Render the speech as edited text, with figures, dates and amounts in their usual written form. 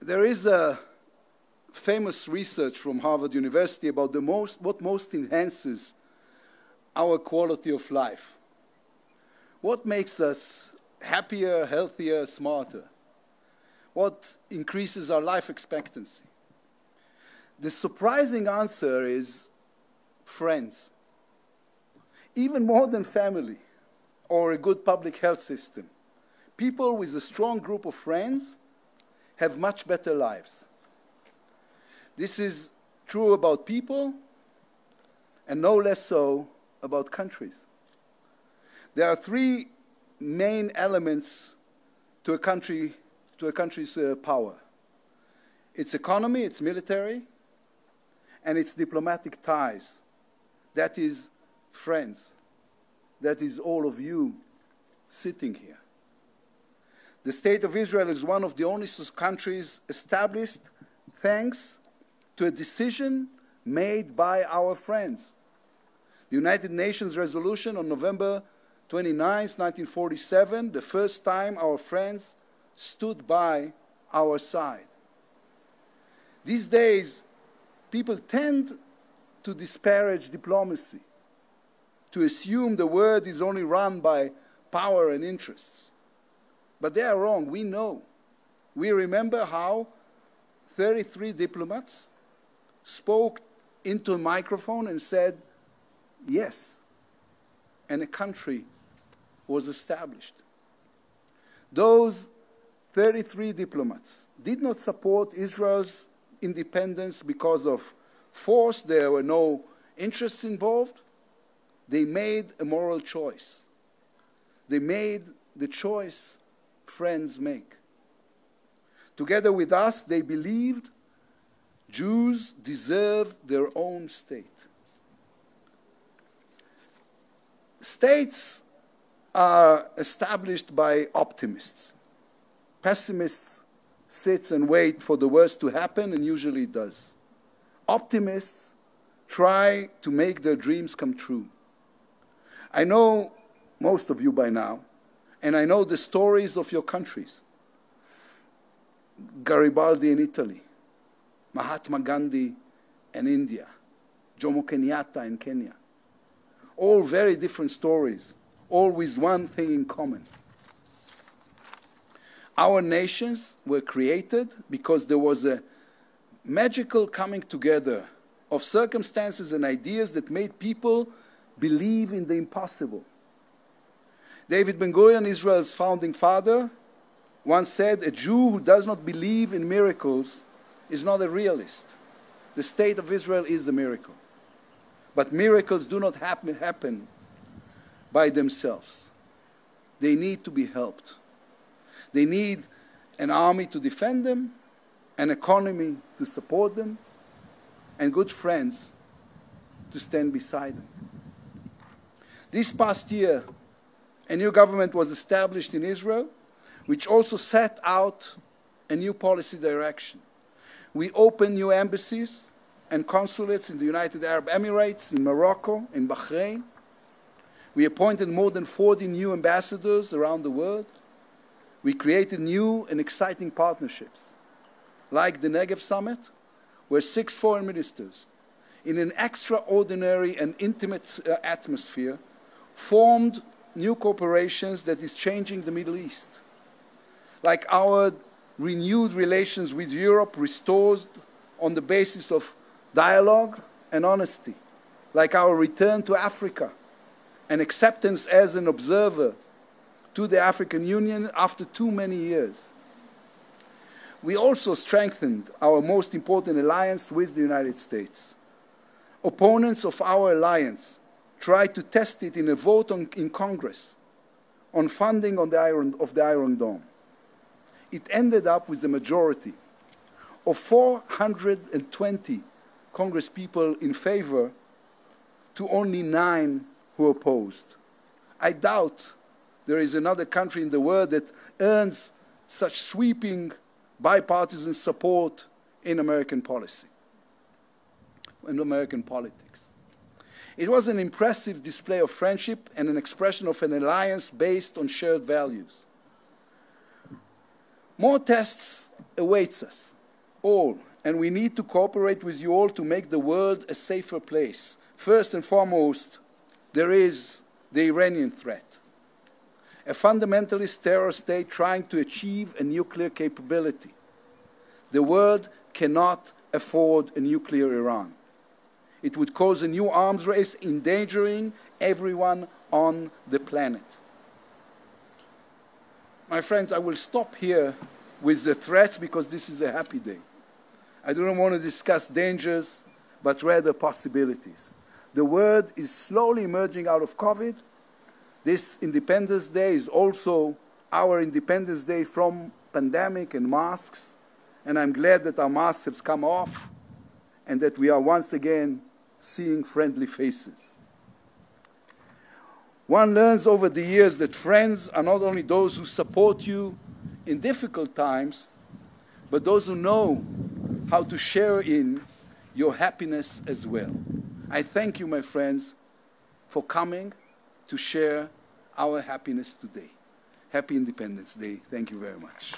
There is a famous research from Harvard University about what most enhances our quality of life. What makes us happier, healthier, smarter? What increases our life expectancy? The surprising answer is friends. Even more than family or a good public health system. People with a strong group of friends have much better lives. This is true about people and no less so about countries. There are three main elements to a country's power. Its economy, its military, and its diplomatic ties. That is friends. That is all of you sitting here. The State of Israel is one of the only countries established thanks to a decision made by our friends. The United Nations resolution on November 29, 1947, the first time our friends stood by our side. These days, people tend to disparage diplomacy, to assume the world is only run by power and interests. But they are wrong. We know. We remember how 33 diplomats spoke into a microphone and said, yes, and a country was established. Those 33 diplomats did not support Israel's independence because of force. There were no interests involved. They made a moral choice. They made the choice friends make. Together with us, they believed Jews deserve their own state. States are established by optimists. Pessimists sit and wait for the worst to happen, and usually it does. Optimists try to make their dreams come true. I know most of you by now, and I know the stories of your countries. Garibaldi in Italy, Mahatma Gandhi in India, Jomo Kenyatta in Kenya. All very different stories, all with one thing in common. Our nations were created because there was a magical coming together of circumstances and ideas that made people believe in the impossible. David Ben-Gurion, Israel's founding father, once said, a Jew who does not believe in miracles is not a realist. The state of Israel is a miracle. But miracles do not happen by themselves. They need to be helped. They need an army to defend them, an economy to support them, and good friends to stand beside them. This past year, a new government was established in Israel, which also set out a new policy direction. We opened new embassies and consulates in the United Arab Emirates, in Morocco, in Bahrain. We appointed more than 40 new ambassadors around the world. We created new and exciting partnerships, like the Negev Summit, where 6 foreign ministers, in an extraordinary and intimate atmosphere, formed new cooperations that is changing the Middle East. Like our renewed relations with Europe restored on the basis of dialogue and honesty. Like our return to Africa and acceptance as an observer to the African Union after too many years. We also strengthened our most important alliance with the United States. Opponents of our alliance tried to test it in a vote in Congress on funding of the Iron Dome. It ended up with a majority of 420 Congresspeople in favor to only 9 who opposed. I doubt there is another country in the world that earns such sweeping bipartisan support in American policy, in American politics. It was an impressive display of friendship and an expression of an alliance based on shared values. More tests awaits us, all, and we need to cooperate with you all to make the world a safer place. First and foremost, there is the Iranian threat, a fundamentalist terror state trying to achieve a nuclear capability. The world cannot afford a nuclear Iran. It would cause a new arms race, endangering everyone on the planet. My friends, I will stop here with the threats because this is a happy day. I do not want to discuss dangers, but rather possibilities. The world is slowly emerging out of COVID. This Independence Day is also our Independence Day from pandemic and masks. And I'm glad that our masks have come off and that we are once again seeing friendly faces. One learns over the years that friends are not only those who support you in difficult times, but those who know how to share in your happiness as well. I thank you, my friends, for coming to share our happiness today. Happy Independence Day. Thank you very much.